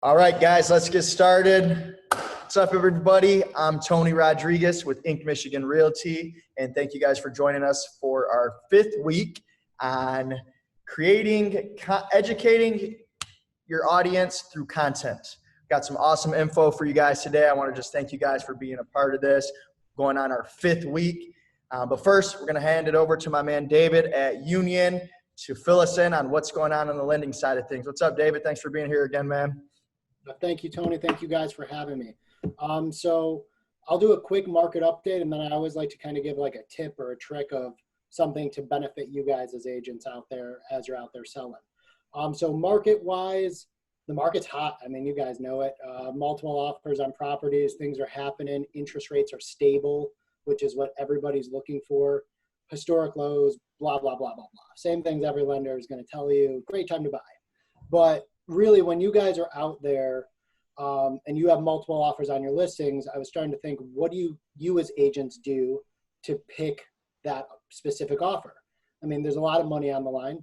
All right, guys, let's get started. What's up, everybody? I'm Tony Rodriguez with Inc. Michigan Realty, and thank you guys for joining us for our 5th week on educating your audience through content. Got some awesome info for you guys today. I want to just thank you guys for being a part of this, going on our 5th week. But first, we're going to hand it over to my man David at Union to fill us in on what's going on the lending side of things. What's up, David? Thanks for being here again, man. Thank you, Tony. Thank you guys for having me. So I'll do a quick market update, and then I always like to kind of give like a tip or a trick of something to benefit you guys as agents out there as you're out there selling. So market-wise, the market's hot. I mean, you guys know it. Multiple offers on properties. Things are happening. Interest rates are stable, which is what everybody's looking for. Historic lows, blah, blah, blah, blah, blah. Same things every lender is going to tell you. Great time to buy. But really, when you guys are out there and you have multiple offers on your listings, I was starting to think, what do you as agents do to pick that specific offer? I mean, there's a lot of money on the line.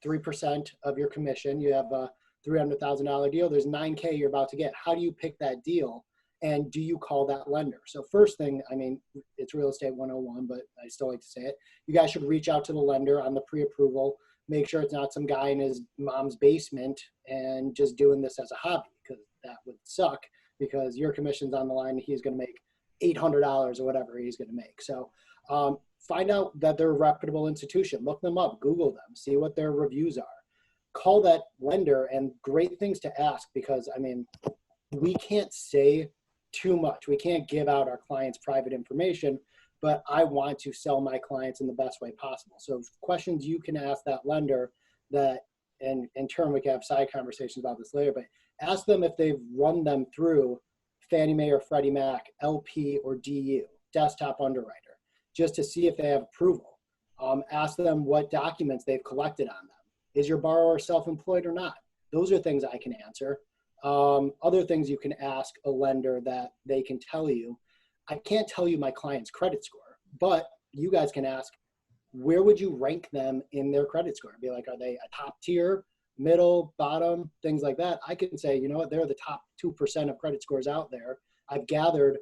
3% of your commission. You have a $300,000 deal. There's $9K you're about to get. How do you pick that deal? And do you call that lender? So first thing, I mean, it's real estate 101, but I still like to say it. You guys should reach out to the lender on the pre-approval. Make sure it's not some guy in his mom's basement and just doing this as a hobby, because that would suck, because your commission's on the line and he's going to make $800 or whatever he's going to make. So find out that they're a reputable institution. Look them up, Google them, see what their reviews are. Call that lender, and great things to ask, because, I mean, we can't say too much. We can't give out our clients' private information, but I want to sell my clients in the best way possible. So questions you can ask that lender that, and in turn, we can have side conversations about this later, but ask them if they've run them through Fannie Mae or Freddie Mac, LP or DU, desktop underwriter, just to see if they have approval. Ask them what documents they've collected on them. Is your borrower self-employed or not? Those are things I can answer. Other things you can ask a lender that they can tell you. I can't tell you my client's credit score, but you guys can ask, where would you rank them in their credit score? Be like, are they a top tier, middle, bottom, things like that? I can say, you know what, they're the top 2% of credit scores out there. I've gathered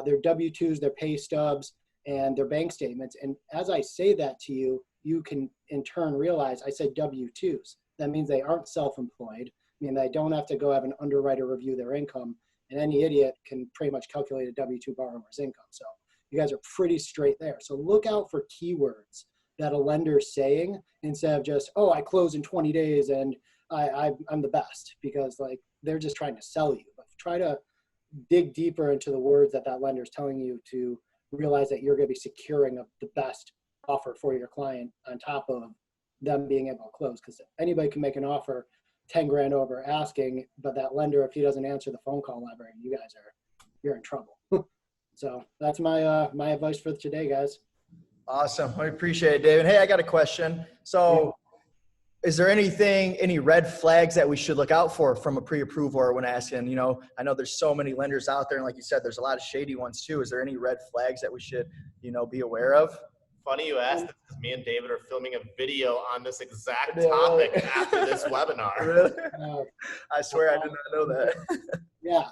their W-2s, their pay stubs, and their bank statements. And as I say that to you, you can in turn realize I said W-2s. That means they aren't self-employed. I mean, they don't have to go have an underwriter review their income, and any idiot can pretty much calculate a W-2 borrower's income. So you guys are pretty straight there. So look out for keywords that a lender's saying, instead of just, oh, I close in 20 days and I'm the best, because like they're just trying to sell you. But try to dig deeper into the words that that lender is telling you to realize that you're going to be securing the best offer for your client on top of them being able to close, because anybody can make an offer 10 grand over asking, but that lender, if he doesn't answer the phone call ever, you're in trouble. So that's my my advice for today, guys. Awesome. I appreciate it, David. Hey, I got a question. So is there any red flags that we should look out for from a pre-approval or when asking? You know, I know there's so many lenders out there, and like you said, there's a lot of shady ones too. Is there any red flags that we should, be aware of? Funny you asked this, because me and David are filming a video on this exact topic after this webinar. Really? I swear I did not know that. Yeah,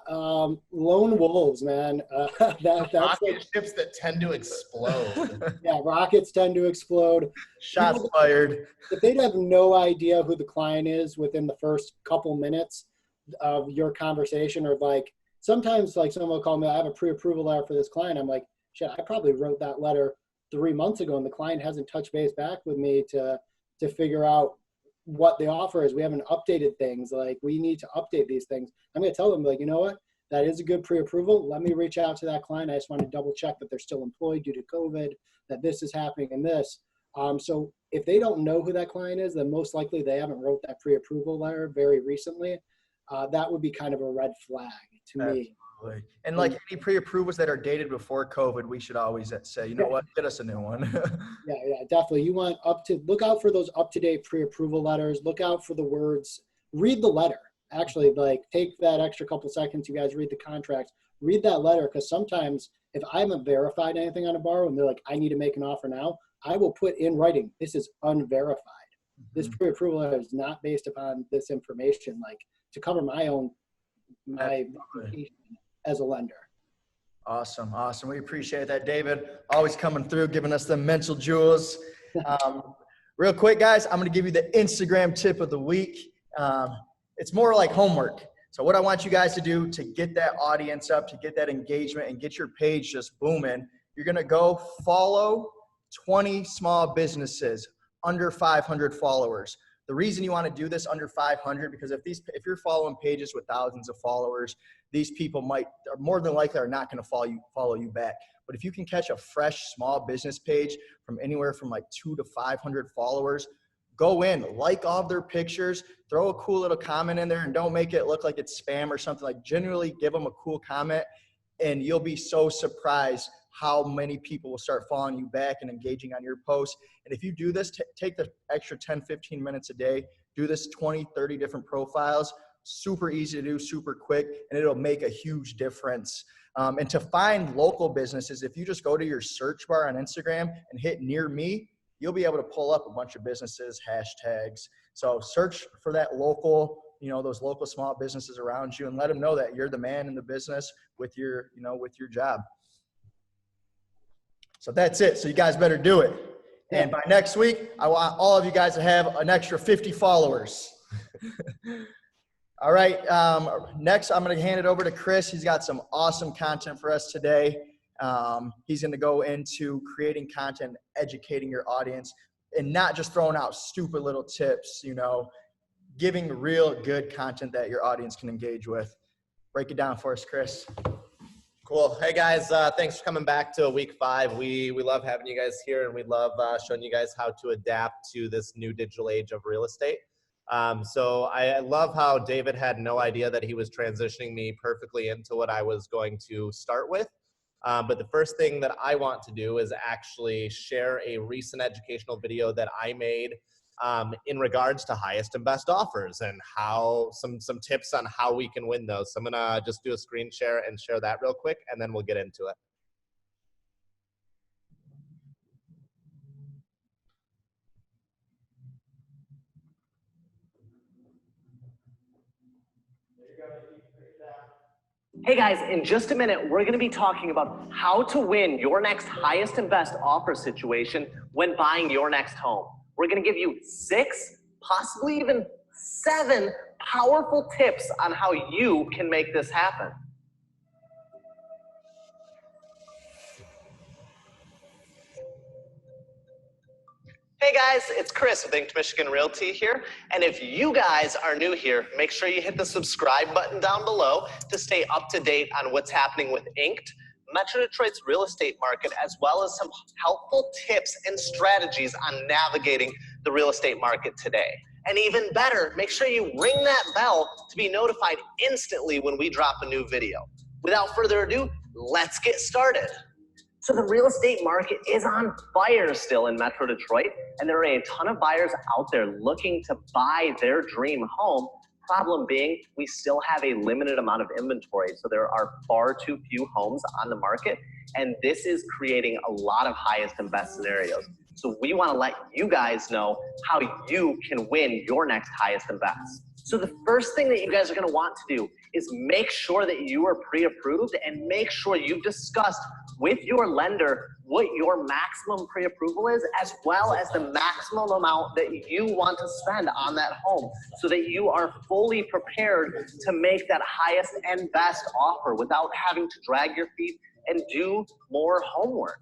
lone wolves, man. That's rocket ships that tend to explode. Yeah, rockets tend to explode. Shots fired. If they'd have no idea who the client is within the first couple minutes of your conversation, or like sometimes like someone will call me, I have a pre-approval letter for this client. I'm like, shit, I probably wrote that letter 3 months ago, and the client hasn't touched base back with me to figure out what the offer is. We haven't updated things. Like, we need to update these things. I'm going to tell them, like, you know what, that is a good pre-approval. Let me reach out to that client. I just want to double check that they're still employed due to COVID, that this is happening and this. So if they don't know who that client is, then most likely they haven't wrote that pre-approval letter very recently. That would be kind of a red flag to me. And like any pre-approvals that are dated before COVID, we should always say, you know what, get us a new one. Yeah, definitely. You want look out for those up-to-date pre-approval letters. Look out for the words. Read the letter. Actually, like, take that extra couple seconds. You guys read the contract. Read that letter, because sometimes if I haven't verified anything on a borrower and they're like, I need to make an offer now, I will put in writing, this is unverified. This pre-approval letter is not based upon this information, like, to cover my own my reputation as a lender. Awesome. Awesome. We appreciate that, David. Always coming through, giving us the mental jewels. Real quick, guys, I'm going to give you the Instagram tip of the week. It's more like homework. So what I want you guys to do to get that audience up, to get that engagement and get your page just booming, you're going to go follow 20 small businesses under 500 followers. The reason you want to do this under 500, because if you're following pages with thousands of followers, these people are more than likely are not going to follow you back. But if you can catch a fresh small business page from anywhere from like 200 to 500 followers, go in, like all of their pictures, throw a cool little comment in there, and don't make it look like it's spam or something. Like, genuinely give them a cool comment, and you'll be so surprised how many people will start following you back and engaging on your posts. And if you do this, take the extra 10, 15 minutes a day, do this 20, 30 different profiles, super easy to do, super quick, and it'll make a huge difference. And to find local businesses, if you just go to your search bar on Instagram and hit near me, you'll be able to pull up a bunch of businesses, hashtags. So search for that local, those local small businesses around you, and let them know that you're the man in the business with your job. So that's it. So you guys better do it. And by next week, I want all of you guys to have an extra 50 followers. All right. Next, I'm going to hand it over to Chris. He's got some awesome content for us today. He's going to go into creating content, educating your audience, and not just throwing out stupid little tips, giving real good content that your audience can engage with. Break it down for us, Chris. Cool. Hey guys, thanks for coming back to week 5. We love having you guys here, and we love showing you guys how to adapt to this new digital age of real estate. So I love how David had no idea that he was transitioning me perfectly into what I was going to start with. But the first thing that I want to do is actually share a recent educational video that I made in regards to highest and best offers, and how some tips on how we can win those. So I'm gonna just do a screen share and share that real quick, and then we'll get into it. Hey guys, in just a minute, we're gonna be talking about how to win your next highest and best offer situation when buying your next home. We're gonna give you 6, possibly even 7 powerful tips on how you can make this happen. Hey guys, it's Chris with Inked Michigan Realty here. And if you guys are new here, make sure you hit the subscribe button down below to stay up to date on what's happening with Inked, Metro Detroit's real estate market, as well as some helpful tips and strategies on navigating the real estate market today. And even better, make sure you ring that bell to be notified instantly when we drop a new video. Without further ado, let's get started. So the real estate market is on fire still in Metro Detroit, and there are a ton of buyers out there looking to buy their dream home. Problem being, we still have a limited amount of inventory, so there are far too few homes on the market, and this is creating a lot of highest and best scenarios. So we want to let you guys know how you can win your next highest and best. So the first thing that you guys are going to want to do is make sure that you are pre-approved, and make sure you've discussed with your lender what your maximum pre-approval is, as well as the maximum amount that you want to spend on that home, so that you are fully prepared to make that highest and best offer without having to drag your feet and do more homework.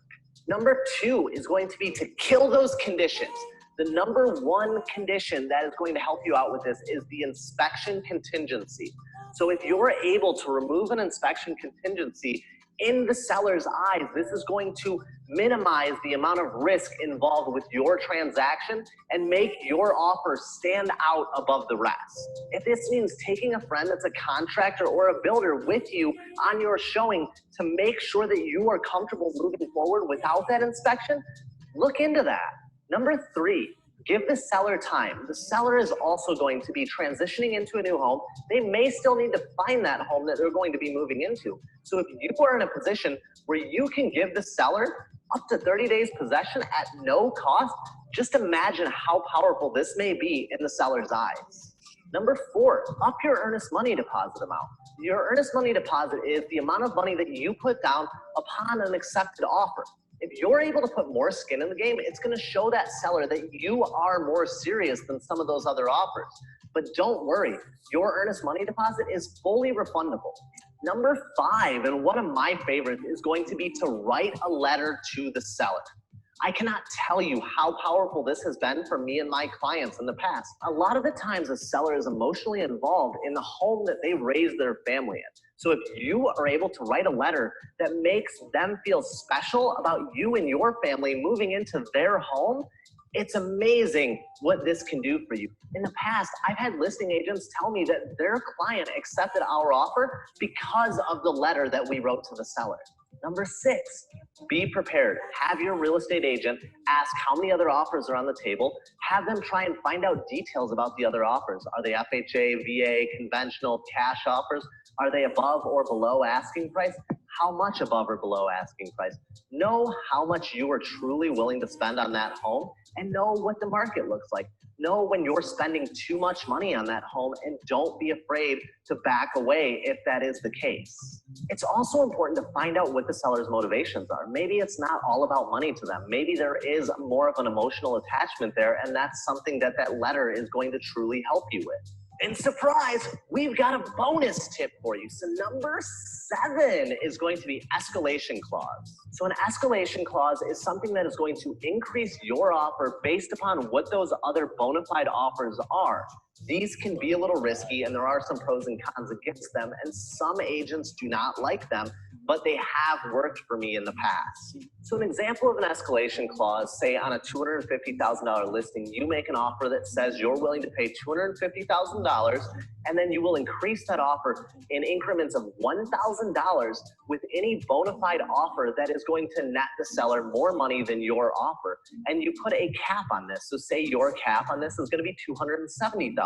Number 2 is going to be to kill those conditions. The number 1 condition that is going to help you out with this is the inspection contingency. So if you're able to remove an inspection contingency in the seller's eyes, this is going to minimize the amount of risk involved with your transaction and make your offer stand out above the rest. If this means taking a friend that's a contractor or a builder with you on your showing to make sure that you are comfortable moving forward without that inspection, look into that. Number 3, give the seller time. The seller is also going to be transitioning into a new home. They may still need to find that home that they're going to be moving into. So if you are in a position where you can give the seller up to 30 days possession at no cost, just imagine how powerful this may be in the seller's eyes. Number 4, up your earnest money deposit amount. Your earnest money deposit is the amount of money that you put down upon an accepted offer. If you're able to put more skin in the game, it's going to show that seller that you are more serious than some of those other offers. But don't worry, your earnest money deposit is fully refundable. Number 5, and one of my favorites, is going to be to write a letter to the seller. I cannot tell you how powerful this has been for me and my clients in the past. A lot of the times a seller is emotionally involved in the home that they raised their family in. So if you are able to write a letter that makes them feel special about you and your family moving into their home, it's amazing what this can do for you. In the past, I've had listing agents tell me that their client accepted our offer because of the letter that we wrote to the seller. Number 6, be prepared. Have your real estate agent ask how many other offers are on the table. Have them try and find out details about the other offers. Are they FHA, VA, conventional, cash offers? Are they above or below asking price? How much above or below asking price? Know how much you are truly willing to spend on that home and know what the market looks like. Know when you're spending too much money on that home and don't be afraid to back away if that is the case. It's also important to find out what the seller's motivations are. Maybe it's not all about money to them. Maybe there is more of an emotional attachment there, and that's something that that letter is going to truly help you with. And surprise, we've got a bonus tip for you. So number 7 is going to be escalation clause. So an escalation clause is something that is going to increase your offer based upon what those other bona fide offers are. These can be a little risky, and there are some pros and cons against them, and some agents do not like them, but they have worked for me in the past. So an example of an escalation clause, say on a $250,000 listing, you make an offer that says you're willing to pay $250,000, and then you will increase that offer in increments of $1,000 with any bona fide offer that is going to net the seller more money than your offer. And you put a cap on this. So say your cap on this is going to be $270,000,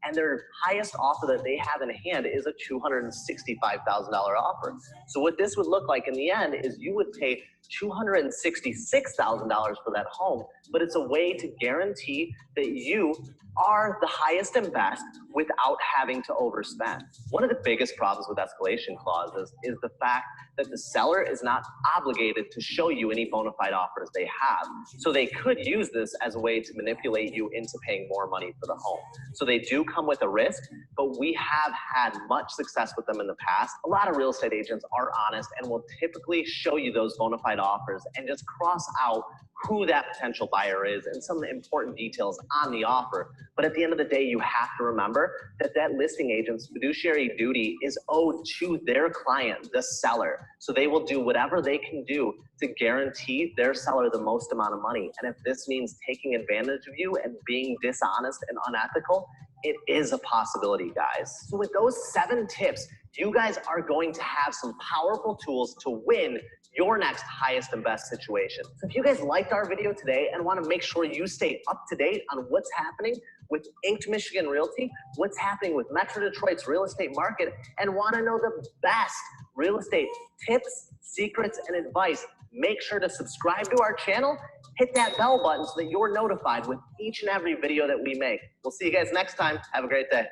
and their highest offer that they have in hand is a $265,000 offer. So what this would look like in the end is you would pay $266,000 for that home, but it's a way to guarantee that you are the highest and best without having to overspend. One of the biggest problems with escalation clauses is the fact that the seller is not obligated to show you any bona fide offers they have. So they could use this as a way to manipulate you into paying more money for the home. So they do come with a risk, but we have had much success with them in the past. A lot of real estate agents are honest and will typically show you those bona fide offers and just cross out who that potential buyer is and some important details on the offer. But at the end of the day, you have to remember that that listing agent's fiduciary duty is owed to their client, the seller. So they will do whatever they can do to guarantee their seller the most amount of money. And if this means taking advantage of you and being dishonest and unethical, it is a possibility, guys. So with those 7 tips, you guys are going to have some powerful tools to win your next highest and best situation. So if you guys liked our video today and want to make sure you stay up to date on what's happening with Inked Michigan Realty, what's happening with Metro Detroit's real estate market, and want to know the best real estate tips, secrets, and advice, make sure to subscribe to our channel, hit that bell button so that you're notified with each and every video that we make. We'll see you guys next time. Have a great day.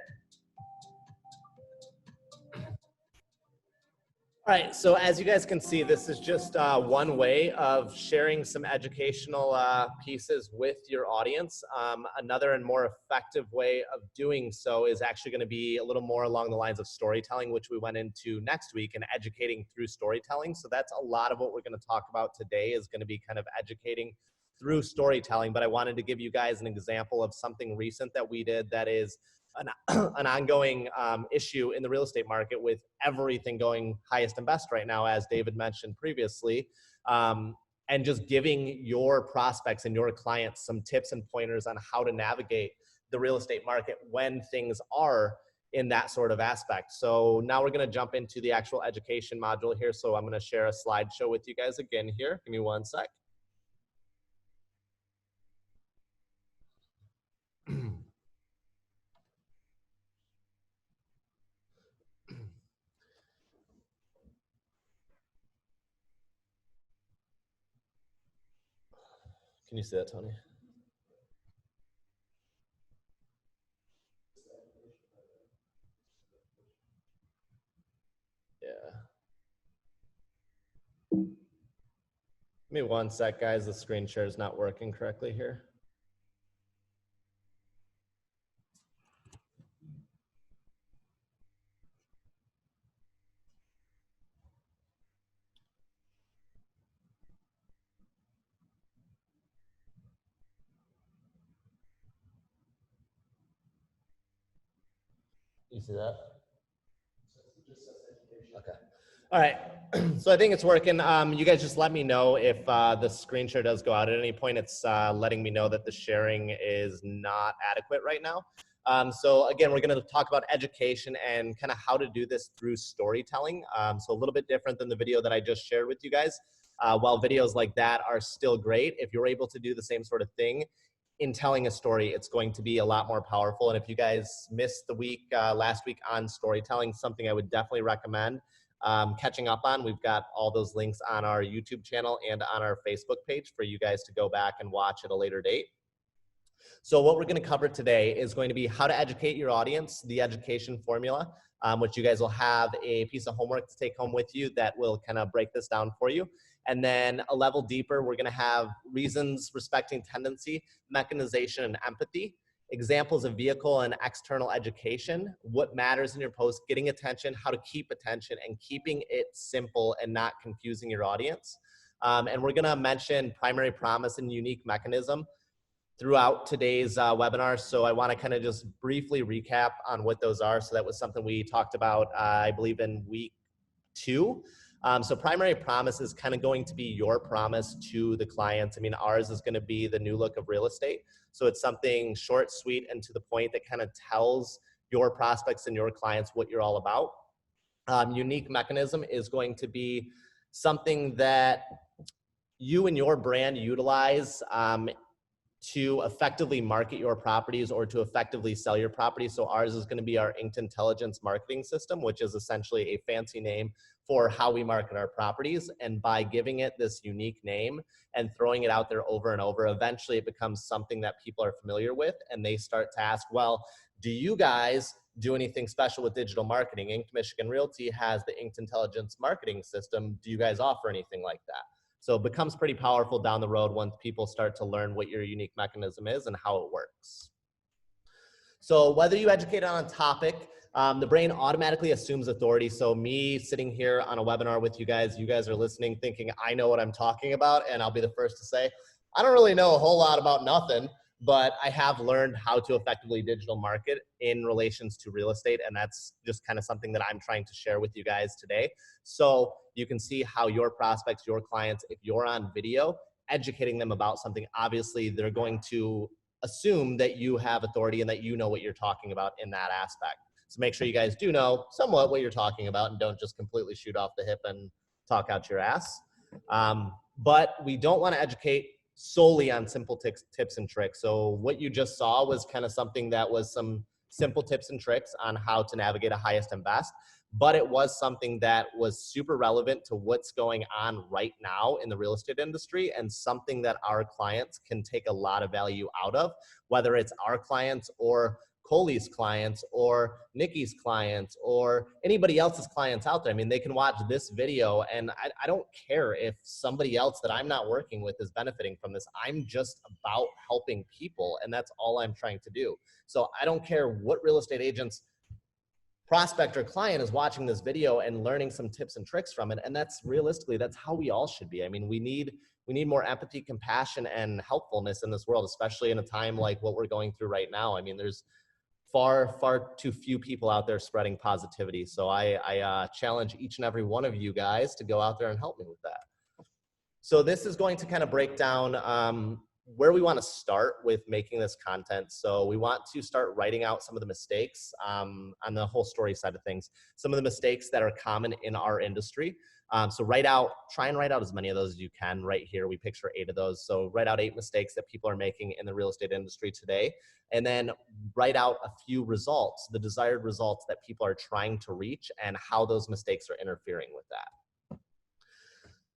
All right, so as you guys can see, this is just one way of sharing some educational pieces with your audience. Another and more effective way of doing so is actually going to be a little more along the lines of storytelling, which we went into next week, and educating through storytelling. So that's a lot of what we're going to talk about today, is going to be kind of educating through storytelling. But I wanted to give you guys an example of something recent that we did that is an ongoing issue in the real estate market, with everything going highest and best right now, as David mentioned previously, and just giving your prospects and your clients some tips and pointers on how to navigate the real estate market when things are in that sort of aspect. So now we're going to jump into the actual education module here. So I'm going to share a slideshow with you guys again here. Give me one sec. Can you see that, Tony? Give me one sec, guys. The screen share is not working correctly here. You see that? Okay. All right. So I think it's working. You guys just let me know if the screen share does go out at any point. It's letting me know that the sharing is not adequate right now. So again, we're going to talk about education and kind of how to do this through storytelling. So a little bit different than the video that I just shared with you guys. While videos like that are still great, if you're able to do the same sort of thing in telling a story, it's going to be a lot more powerful. And if you guys missed the week, last week on storytelling, something I would definitely recommend catching up on. We've got all those links on our YouTube channel and on our Facebook page for you guys to go back and watch at a later date. So what we're going to cover today is going to be how to educate your audience, the education formula, which you guys will have a piece of homework to take home with you that will kind of break this down for you. And then a level deeper, we're going to have reasons respecting tendency, mechanization, and empathy, examples of vehicle and external education, what matters in your post, getting attention, how to keep attention, and keeping it simple and not confusing your audience. And we're going to mention primary promise and unique mechanism throughout today's webinar. So I want to kind of just briefly recap on what those are. So that was something we talked about, I believe, in week 2. So primary promise is kind of going to be your promise to the clients. I mean, ours is going to be the new look of real estate. So it's something short, sweet, and to the point that kind of tells your prospects and your clients what you're all about. Unique mechanism is going to be something that you and your brand utilize to effectively market your properties or to effectively sell your property. So ours is going to be our Inked Intelligence marketing system, which is essentially a fancy name for how we market our properties. And by giving it this unique name and throwing it out there over and over, eventually it becomes something that people are familiar with, and they start to ask, well, do you guys do anything special with digital marketing? Inked Michigan Realty has the Inked Intelligence marketing system. Do you guys offer anything like that? So it becomes pretty powerful down the road once people start to learn what your unique mechanism is and how it works. So whether you educate on a topic, the brain automatically assumes authority. So me sitting here on a webinar with you guys are listening thinking I know what I'm talking about, and I'll be the first to say, I don't really know a whole lot about nothing, but I have learned how to effectively digital market in relations to real estate. And that's just kind of something that I'm trying to share with you guys today. So you can see how your prospects, your clients, if you're on video, educating them about something, obviously they're going to assume that you have authority and that you know what you're talking about in that aspect. So make sure you guys do know somewhat what you're talking about and don't just completely shoot off the hip and talk out your ass. But we don't want to educate solely on simple tips and tricks. So what you just saw was kind of something that was some simple tips and tricks on how to navigate a highest and best, but it was something that was super relevant to what's going on right now in the real estate industry, and something that our clients can take a lot of value out of, whether it's our clients or Coley's clients or Nikki's clients or anybody else's clients out there. I mean, they can watch this video, and I don't care if somebody else that I'm not working with is benefiting from this. I'm just about helping people, and that's all I'm trying to do. So I don't care what real estate agent's prospect or client is watching this video and learning some tips and tricks from it. And that's realistically, that's how we all should be. I mean, we need more empathy, compassion, and helpfulness in this world, especially in a time like what we're going through right now. I mean, there's far too few people out there spreading positivity. So I challenge each and every one of you guys to go out there and help me with that. So this is going to kind of break down where we want to start with making this content. So we want to start writing out some of the mistakes on the whole story side of things, some of the mistakes that are common in our industry. So try and write out as many of those as you can. Right here, we picture 8 of those. So write out 8 mistakes that people are making in the real estate industry today, and then write out a few results, the desired results that people are trying to reach, and how those mistakes are interfering with that.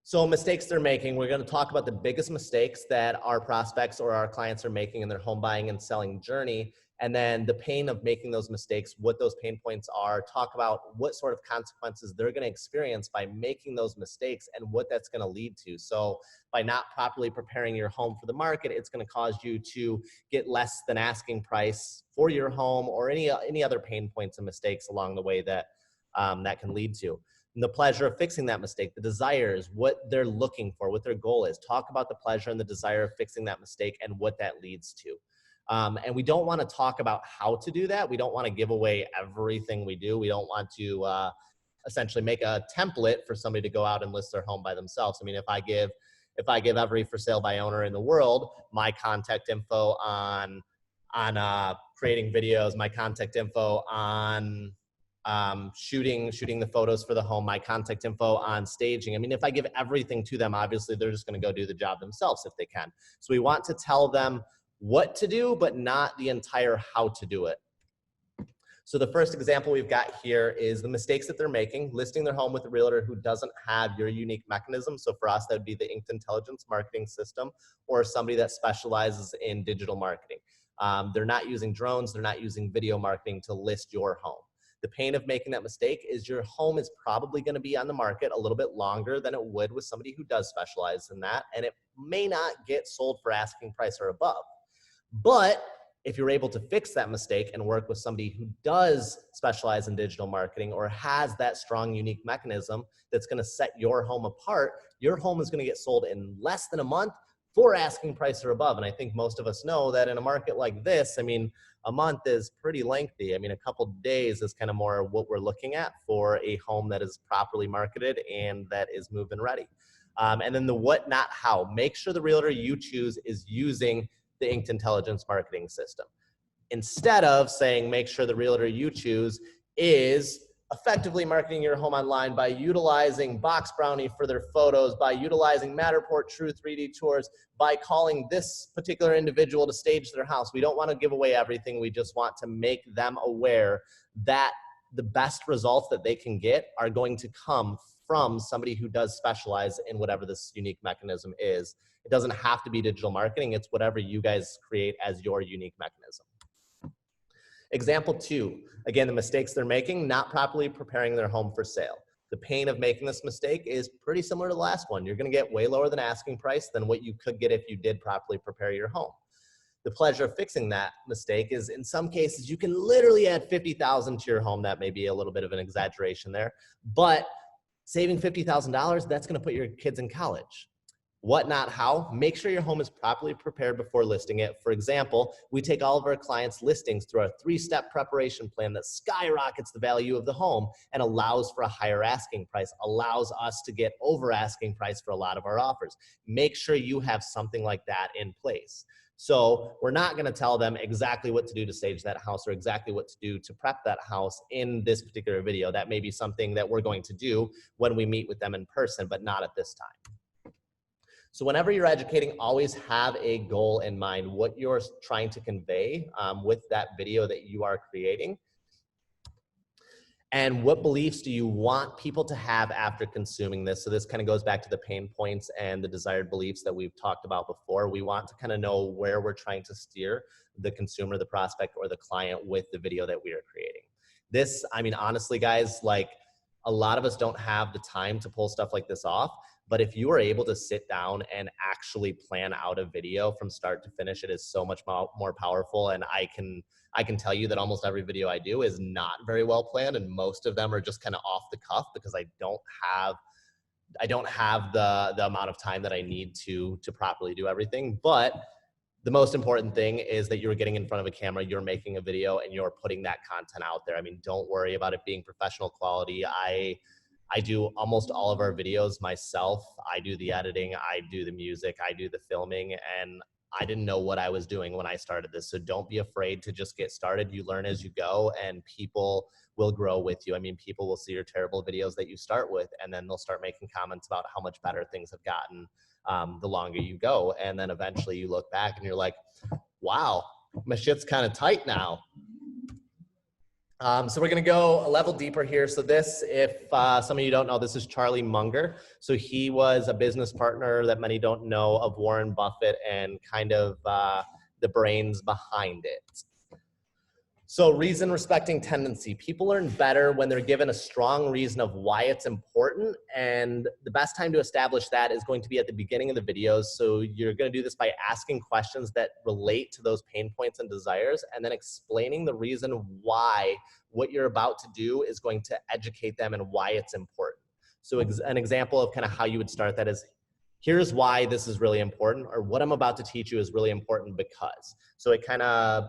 So mistakes they're making, we're going to talk about the biggest mistakes that our prospects or our clients are making in their home buying and selling journey. And then the pain of making those mistakes, what those pain points are, talk about what sort of consequences they're going to experience by making those mistakes and what that's going to lead to. So by not properly preparing your home for the market, it's going to cause you to get less than asking price for your home, or any other pain points and mistakes along the way that that can lead to. And the pleasure of fixing that mistake, the desires, what they're looking for, what their goal is. Talk about the pleasure and the desire of fixing that mistake and what that leads to. And we don't want to talk about how to do that. We don't want to give away everything we do. We don't want to essentially make a template for somebody to go out and list their home by themselves. I mean, if I give every for sale by owner in the world my contact info on creating videos, my contact info on shooting the photos for the home, my contact info on staging. I mean, if I give everything to them, obviously they're just going to go do the job themselves if they can. So we want to tell them what to do, but not the entire how to do it. So the first example we've got here is the mistakes that they're making, listing their home with a realtor who doesn't have your unique mechanism. So for us, that would be the Inked Intelligence marketing system, or somebody that specializes in digital marketing. They're not using drones, they're not using video marketing to list your home. The pain of making that mistake is your home is probably going to be on the market a little bit longer than it would with somebody who does specialize in that, and it may not get sold for asking price or above. But if you're able to fix that mistake and work with somebody who does specialize in digital marketing or has that strong, unique mechanism that's going to set your home apart, your home is going to get sold in less than a month for asking price or above. And I think most of us know that in a market like this, I mean, a month is pretty lengthy. I mean, a couple days is kind of more what we're looking at for a home that is properly marketed and that is move-in ready. And then the what, not how. Make sure the realtor you choose is using the Inked Intelligence marketing system. Instead of saying, make sure the realtor you choose is effectively marketing your home online by utilizing Box Brownie for their photos, by utilizing Matterport True 3D tours, by calling this particular individual to stage their house. We don't want to give away everything. We just want to make them aware that the best results that they can get are going to come from somebody who does specialize in whatever this unique mechanism is. It doesn't have to be digital marketing. It's whatever you guys create as your unique mechanism. Example 2, again, the mistakes they're making, not properly preparing their home for sale. The pain of making this mistake is pretty similar to the last one. You're going to get way lower than asking price than what you could get if you did properly prepare your home. The pleasure of fixing that mistake is, in some cases, you can literally add $50,000 to your home. That may be a little bit of an exaggeration there, but saving $50,000, that's going to put your kids in college. What, not how. Make sure your home is properly prepared before listing it. For example, we take all of our clients' listings through a 3-step preparation plan that skyrockets the value of the home and allows for a higher asking price, allows us to get over asking price for a lot of our offers. Make sure you have something like that in place. So we're not going to tell them exactly what to do to stage that house or exactly what to do to prep that house in this particular video. That may be something that we're going to do when we meet with them in person, but not at this time. So whenever you're educating, always have a goal in mind, what you're trying to convey with that video that you are creating. And what beliefs do you want people to have after consuming this? So this kind of goes back to the pain points and the desired beliefs that we've talked about before. We want to kind of know where we're trying to steer the consumer, the prospect, or the client with the video that we are creating. This, I mean, honestly, guys, like a lot of us don't have the time to pull stuff like this off. But if you are able to sit down and actually plan out a video from start to finish, it is so much more powerful. And I can tell you that almost every video I do is not very well planned, and most of them are just kind of off the cuff because I don't have the amount of time that I need to properly do everything. But the most important thing is that you're getting in front of a camera, you're making a video, and you're putting that content out there. I mean, don't worry about it being professional quality. I do almost all of our videos myself. I do the editing, I do the music, I do the filming, and I didn't know what I was doing when I started this. So don't be afraid to just get started. You learn as you go, and people will grow with you. I mean, people will see your terrible videos that you start with, and then they'll start making comments about how much better things have gotten the longer you go. And then eventually you look back and you're like, wow, my shit's kind of tight now. So we're going to go a level deeper here. So this, if some of you don't know, this is Charlie Munger. So he was a business partner that many don't know of Warren Buffett and kind of the brains behind it. So reason respecting tendency. People learn better when they're given a strong reason of why it's important. And the best time to establish that is going to be at the beginning of the videos. So you're going to do this by asking questions that relate to those pain points and desires, and then explaining the reason why what you're about to do is going to educate them and why it's important. So an example of kind of how you would start that is, here's why this is really important, or what I'm about to teach you is really important because. So it kind of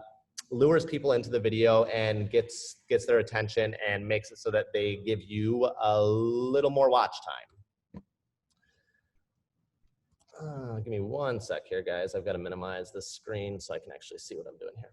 lures people into the video and gets their attention and makes it so that they give you a little more watch time. Give me one sec here, guys. I've got to minimize the screen so I can actually see what I'm doing here.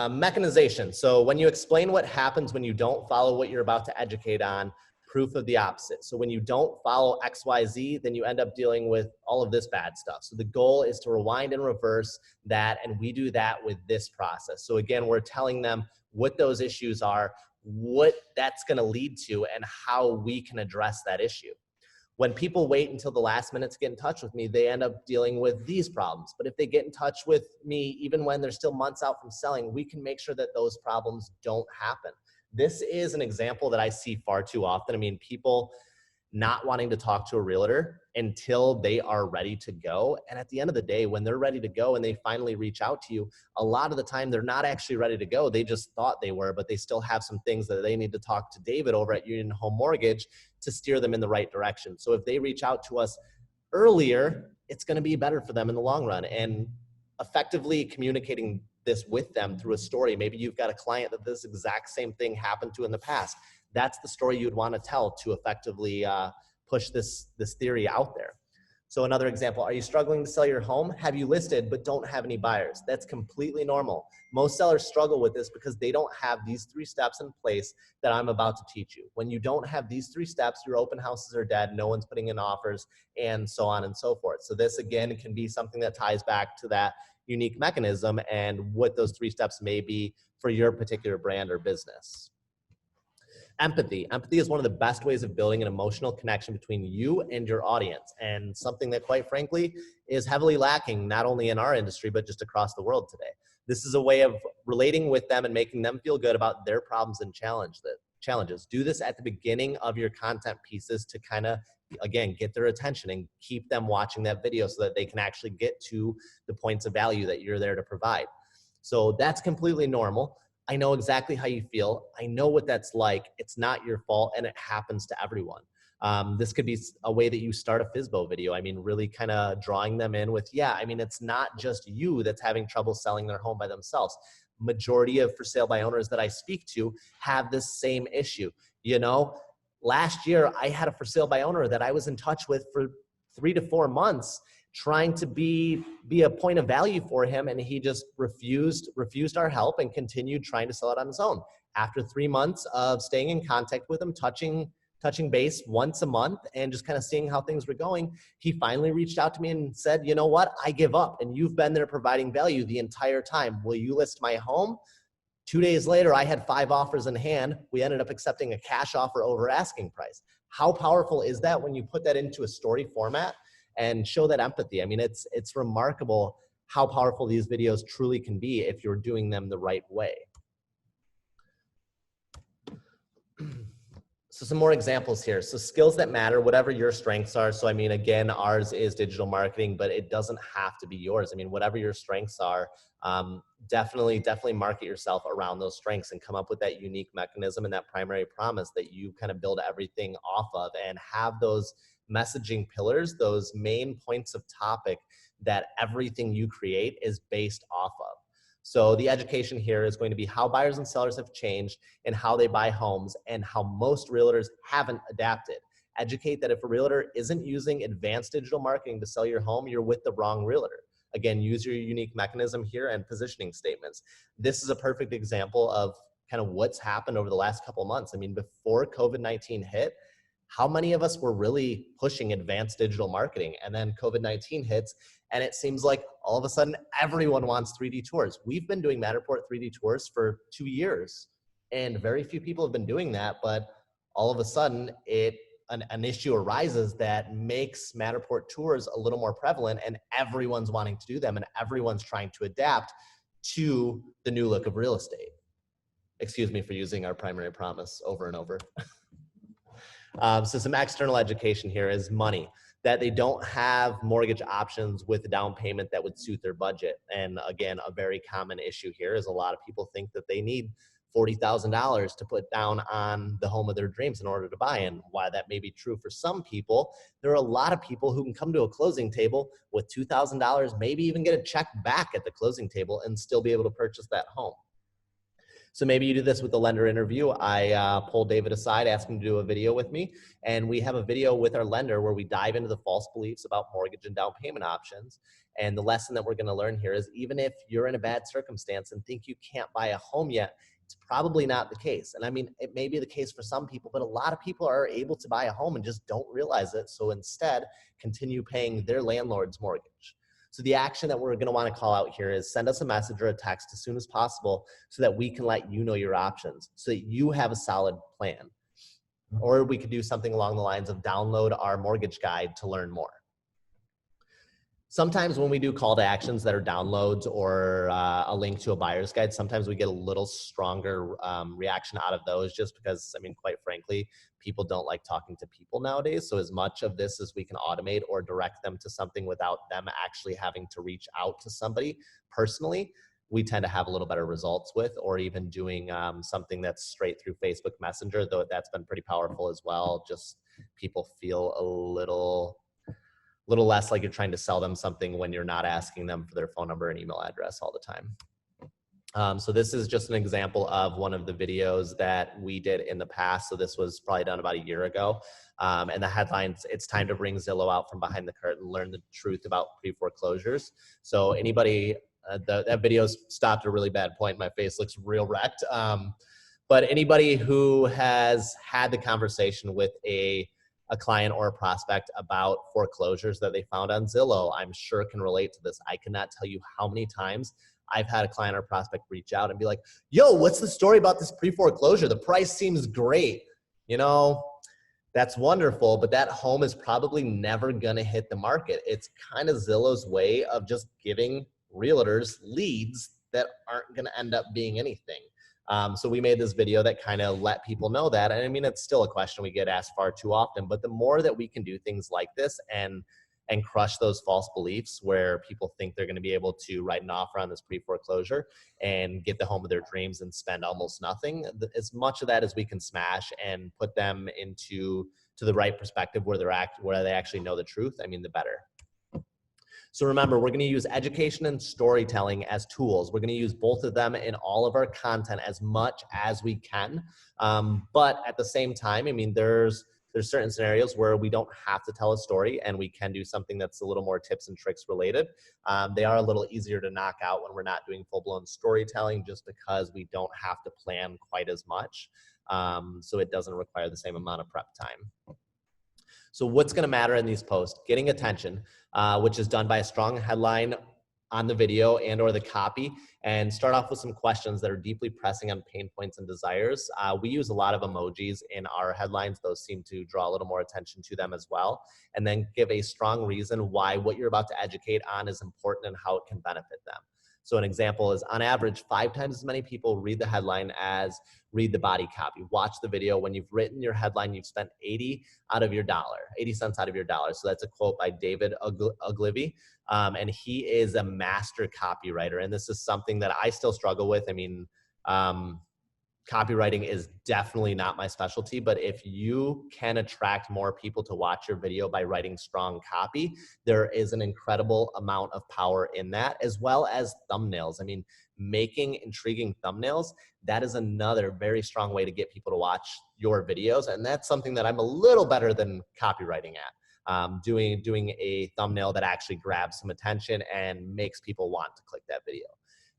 Mechanization. So when you explain what happens when you don't follow what you're about to educate on, proof of the opposite. So when you don't follow XYZ, then you end up dealing with all of this bad stuff. So the goal is to rewind and reverse that, and we do that with this process. So again, we're telling them what those issues are, what that's going to lead to, and how we can address that issue. When people wait until the last minute to get in touch with me, they end up dealing with these problems. But if they get in touch with me, even when they're still months out from selling, we can make sure that those problems don't happen. This is an example that I see far too often. I mean, people not wanting to talk to a realtor until they are ready to go. And at the end of the day, when they're ready to go and they finally reach out to you, a lot of the time they're not actually ready to go. They just thought they were, but they still have some things that they need to talk to David over at Union Home Mortgage to steer them in the right direction. So if they reach out to us earlier, it's going to be better for them in the long run. And effectively communicating this with them through a story. Maybe you've got a client that this exact same thing happened to in the past. That's the story you'd want to tell to effectively push this theory out there. So another example, are you struggling to sell your home? Have you listed but don't have any buyers? That's completely normal. Most sellers struggle with this because they don't have these 3 steps in place that I'm about to teach you. When you don't have these 3 steps, your open houses are dead, no one's putting in offers, and so on and so forth. So this again can be something that ties back to that unique mechanism and what those 3 steps may be for your particular brand or business. Empathy. Empathy is one of the best ways of building an emotional connection between you and your audience, and something that quite frankly is heavily lacking not only in our industry but just across the world today. This is a way of relating with them and making them feel good about their problems and challenges. Do this at the beginning of your content pieces to kind of, again, get their attention and keep them watching that video so that they can actually get to the points of value that you're there to provide. So that's completely normal. I know exactly how you feel. I know what that's like. It's not your fault, and it happens to everyone. This could be a way that you start a FSBO video. I mean, really kind of drawing them in with, yeah, I mean, it's not just you that's having trouble selling their home by themselves. Majority of for sale by owners that I speak to have this same issue. You know, last year I had a for sale by owner that I was in touch with for 3 to 4 months, trying to be a point of value for him, and he just refused our help and continued trying to sell it on his own. After 3 months of staying in contact with him, touching base once a month and just kind of seeing how things were going, he finally reached out to me and said, you know what, I give up, and you've been there providing value the entire time. Will you list my home? 2 days later, I had 5 offers in hand. We ended up accepting a cash offer over asking price. How powerful is that when you put that into a story format and show that empathy? I mean, it's remarkable how powerful these videos truly can be if you're doing them the right way. So some more examples here. So skills that matter, whatever your strengths are. So I mean, again, ours is digital marketing, but it doesn't have to be yours. I mean, whatever your strengths are, definitely market yourself around those strengths and come up with that unique mechanism and that primary promise that you kind of build everything off of, and have those messaging pillars, those main points of topic that everything you create is based off of. So the education here is going to be how buyers and sellers have changed and how they buy homes, and how most realtors haven't adapted. Educate that if a realtor isn't using advanced digital marketing to sell your home, you're with the wrong realtor. Again, use your unique mechanism here and positioning statements. This is a perfect example of kind of what's happened over the last couple of months. I mean, before COVID-19 hit, how many of us were really pushing advanced digital marketing? And then COVID-19 hits, and it seems like all of a sudden everyone wants 3D tours. We've been doing Matterport 3D tours for 2 years. And very few people have been doing that, but all of a sudden an issue arises that makes Matterport tours a little more prevalent, and everyone's wanting to do them, and everyone's trying to adapt to the new look of real estate. Excuse me for using our primary promise over and over. So some external education here is money, that they don't have mortgage options with a down payment that would suit their budget. And again, a very common issue here is a lot of people think that they need $40,000 to put down on the home of their dreams in order to buy. And while that may be true for some people, there are a lot of people who can come to a closing table with $2,000, maybe even get a check back at the closing table and still be able to purchase that home. So maybe you do this with the lender interview. I pull David aside, ask him to do a video with me, and we have a video with our lender where we dive into the false beliefs about mortgage and down payment options. And the lesson that we're gonna learn here is even if you're in a bad circumstance and think you can't buy a home yet, it's probably not the case. And I mean, it may be the case for some people, but a lot of people are able to buy a home and just don't realize it. So instead, continue paying their landlord's mortgage. So the action that we're going to want to call out here is send us a message or a text as soon as possible so that we can let you know your options, so that you have a solid plan. Or we could do something along the lines of download our mortgage guide to learn more. Sometimes when we do call to actions that are downloads or a link to a buyer's guide, sometimes we get a little stronger reaction out of those, just because, I mean, quite frankly, people don't like talking to people nowadays. So as much of this as we can automate or direct them to something without them actually having to reach out to somebody personally, we tend to have a little better results with, or even doing something that's straight through Facebook Messenger, though that's been pretty powerful as well. Just people feel a little less like you're trying to sell them something when you're not asking them for their phone number and email address all the time. So this is just an example of one of the videos that we did in the past. So this was probably done about a year ago. And the headlines, it's time to bring Zillow out from behind the curtain, learn the truth about pre-foreclosures. So anybody, that video stopped at a really bad point. My face looks real wrecked. But anybody who has had the conversation with a client or a prospect about foreclosures that they found on Zillow, I'm sure can relate to this. I cannot tell you how many times I've had a client or prospect reach out and be like, yo, what's the story about this pre-foreclosure? The price seems great. You know, that's wonderful, but that home is probably never gonna hit the market. It's kind of Zillow's way of just giving realtors leads that aren't gonna end up being anything. So we made this video that kind of let people know that. And I mean, it's still a question we get asked far too often, but the more that we can do things like this and crush those false beliefs where people think they're going to be able to write an offer on this pre-foreclosure and get the home of their dreams and spend almost nothing, as much of that as we can smash and put them into the right perspective where they actually know the truth, I mean, the better. So remember, we're going to use education and storytelling as tools. We're going to use both of them in all of our content as much as we can. But at the same time, I mean, there's certain scenarios where we don't have to tell a story and we can do something that's a little more tips and tricks related. They are a little easier to knock out when we're not doing full-blown storytelling, just because we don't have to plan quite as much. So it doesn't require the same amount of prep time. So what's going to matter in these posts? Getting attention, which is done by a strong headline on the video and or the copy, and start off with some questions that are deeply pressing on pain points and desires. We use a lot of emojis in our headlines. Those seem to draw a little more attention to them as well. And then give a strong reason why what you're about to educate on is important and how it can benefit them. So an example is, on average, 5 times as many people read the headline as read the body copy. Watch the video. When you've written your headline, you've spent 80 cents out of your dollar. So that's a quote by David Ogilvy. And he is a master copywriter. And this is something that I still struggle with. I mean, copywriting is definitely not my specialty, but if you can attract more people to watch your video by writing strong copy, there is an incredible amount of power in that, as well as thumbnails. I mean, making intriguing thumbnails, that is another very strong way to get people to watch your videos. And that's something that I'm a little better than copywriting at. Doing a thumbnail that actually grabs some attention and makes people want to click that video.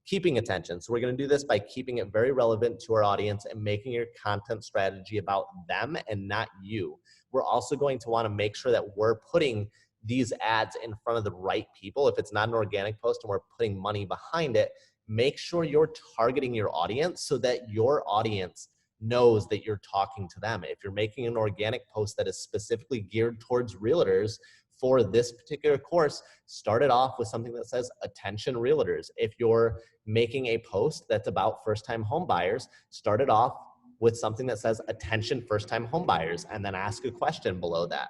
Keeping attention. So we're going to do this by keeping it very relevant to our audience and making your content strategy about them and not you. We're also going to want to make sure that we're putting these ads in front of the right people. If it's not an organic post and we're putting money behind it, make sure you're targeting your audience so that your audience knows that you're talking to them. If you're making an organic post that is specifically geared towards realtors for this particular course, start it off with something that says attention realtors. If you're making a post that's about first-time home buyers, start it off with something that says attention first-time home buyers, and then ask a question below that.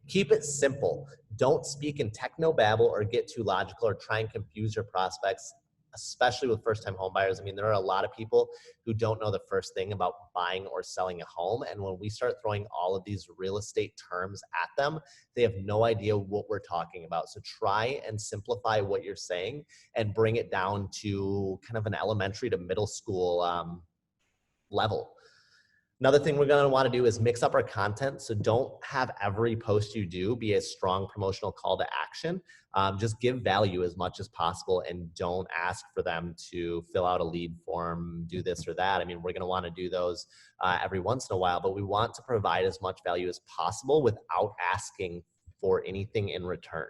Keep it simple. Don't speak in technobabble or get too logical or try and confuse your prospects, especially with first-time home buyers. I mean, there are a lot of people who don't know the first thing about buying or selling a home. And when we start throwing all of these real estate terms at them, they have no idea what we're talking about. So try and simplify what you're saying and bring it down to kind of an elementary to middle school level. Another thing we're going to want to do is mix up our content. So don't have every post you do be a strong promotional call to action. Just give value as much as possible and don't ask for them to fill out a lead form, do this or that. I mean, we're going to want to do those every once in a while, but we want to provide as much value as possible without asking for anything in return.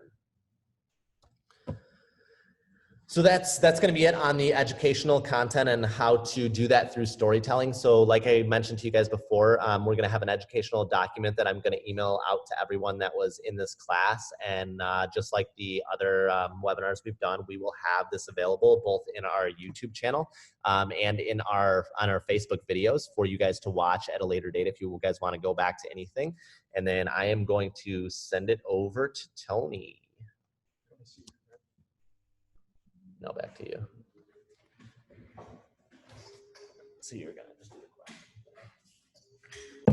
So that's going to be it on the educational content and how to do that through storytelling. So like I mentioned to you guys before, we're going to have an educational document that I'm going to email out to everyone that was in this class. And just like the other webinars we've done, we will have this available both in our YouTube channel and on our Facebook videos for you guys to watch at a later date if you guys want to go back to anything. And then I am going to send it over to Tony. No, back to you. So you're gonna just do the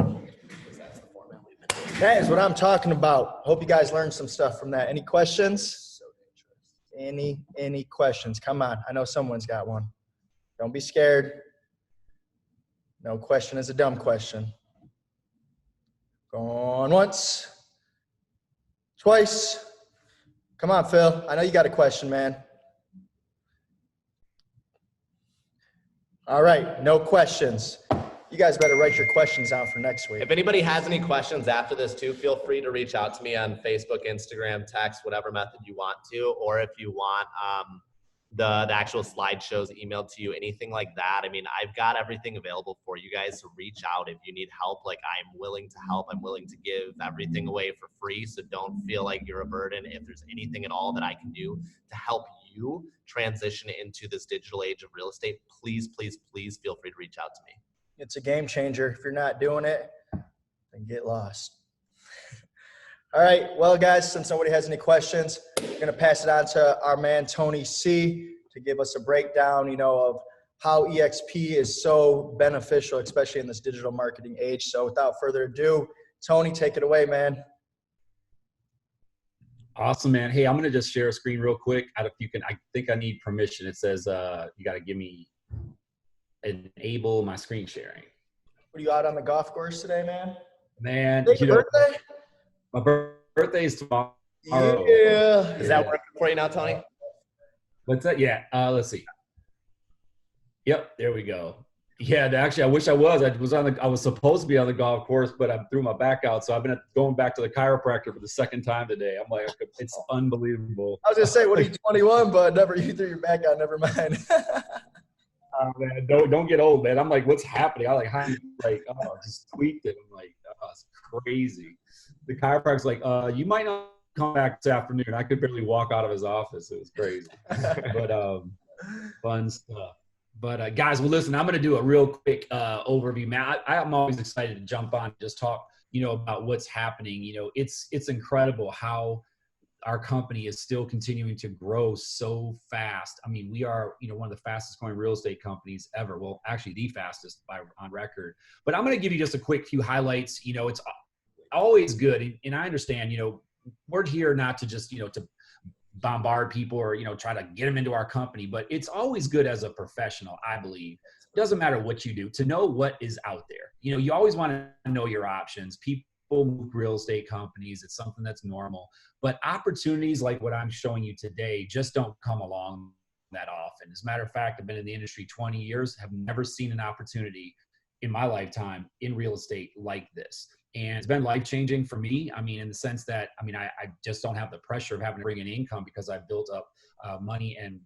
question. That's the format we've been doing. That is what I'm talking about. Hope you guys learned some stuff from that. Any questions? Any questions? Come on. I know someone's got one. Don't be scared. No question is a dumb question. Going once. Twice. Come on, Phil. I know you got a question, man. All right, no questions. You guys better write your questions down for next week. If anybody has any questions after this too, feel free to reach out to me on Facebook, Instagram, text, whatever method you want to, or if you want the actual slideshows emailed to you, anything like that. I mean, I've got everything available for you guys, so reach out if you need help. Like, I'm willing to help. I'm willing to give everything away for free, so don't feel like you're a burden. If there's anything at all that I can do to help you transition into this digital age of real estate, please, please, please feel free to reach out to me. It's a game changer. If you're not doing it, then get lost. All right, well, guys, since nobody has any questions, I'm going to pass it on to our man, Tony C., to give us a breakdown, of how EXP is so beneficial, especially in this digital marketing age. So without further ado, Tony, take it away, man. Awesome, man. Hey, I'm going to just share a screen real quick. I think I need permission. It says you got to give me enable my screen sharing. What are you out on the golf course today, man? Man, Is it your birthday? My birthday is tomorrow. Yeah. Is that working for you now, Tony? What's that? Yeah. Let's see. Yep. There we go. Yeah. Actually, I wish I was. I was supposed to be on the golf course, but I threw my back out. So I've been going back to the chiropractor for the second time today. I'm like, it's unbelievable. I was gonna say, what are you, 21? But you threw your back out. Never mind. Man, don't get old, man. I'm like, what's happening? I just tweaked it. I'm like, oh, it's crazy. The chiropractor's like, you might not come back this afternoon. I could barely walk out of his office. It was crazy. But fun stuff. But guys, well, listen, I'm going to do a real quick overview, man. I'm always excited to jump on and just talk, about what's happening. It's incredible how our company is still continuing to grow so fast. I mean, we are, one of the fastest growing real estate companies ever. Well, actually the fastest on record. But I'm going to give you just a quick few highlights. It's always good. And I understand, we're here not to just, to bombard people or, try to get them into our company, but it's always good as a professional, I believe. It doesn't matter what you do, to know what is out there. You always want to know your options. People move real estate companies. It's something that's normal, but opportunities like what I'm showing you today just don't come along that often. As a matter of fact, I've been in the industry 20 years, have never seen an opportunity in my lifetime in real estate like this. And it's been life-changing for me. I mean, in the sense that, I just don't have the pressure of having to bring in income because I've built up money and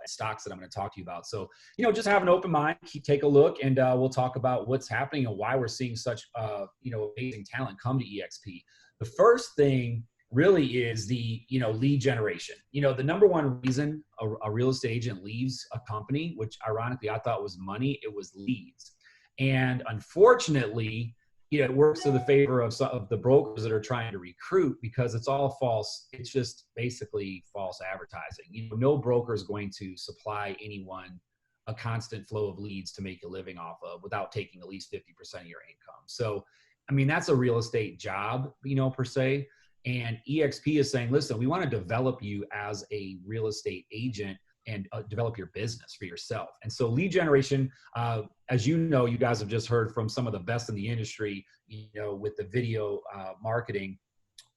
stocks that I'm going to talk to you about. So, just have an open mind, take a look, and we'll talk about what's happening and why we're seeing such, amazing talent come to EXP. The first thing really is the, lead generation. The number one reason a real estate agent leaves a company, which ironically I thought was money, it was leads. And unfortunately, it works to the favor of some of the brokers that are trying to recruit, because it's all false. It's just basically false advertising. No broker is going to supply anyone a constant flow of leads to make a living off of without taking at least 50% of your income. So, that's a real estate job, per se. And EXP is saying, listen, we want to develop you as a real estate agent and develop your business for yourself. And so lead generation, as you guys have just heard from some of the best in the industry, with the video marketing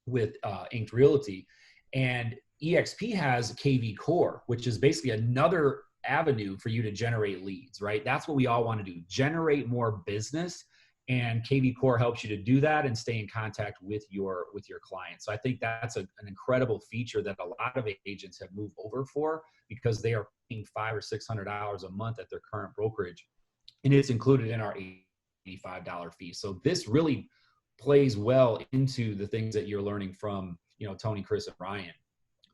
with Inked Realty. And EXP has KV Core, which is basically another avenue for you to generate leads, right? That's what we all want to do, generate more business. And KV Core helps you to do that and stay in contact with your clients. So I think that's an incredible feature that a lot of agents have moved over for, because they are paying $500 or $600 a month at their current brokerage, and it's included in our $85 fee. So this really plays well into the things that you're learning from Tony, Chris, and Ryan.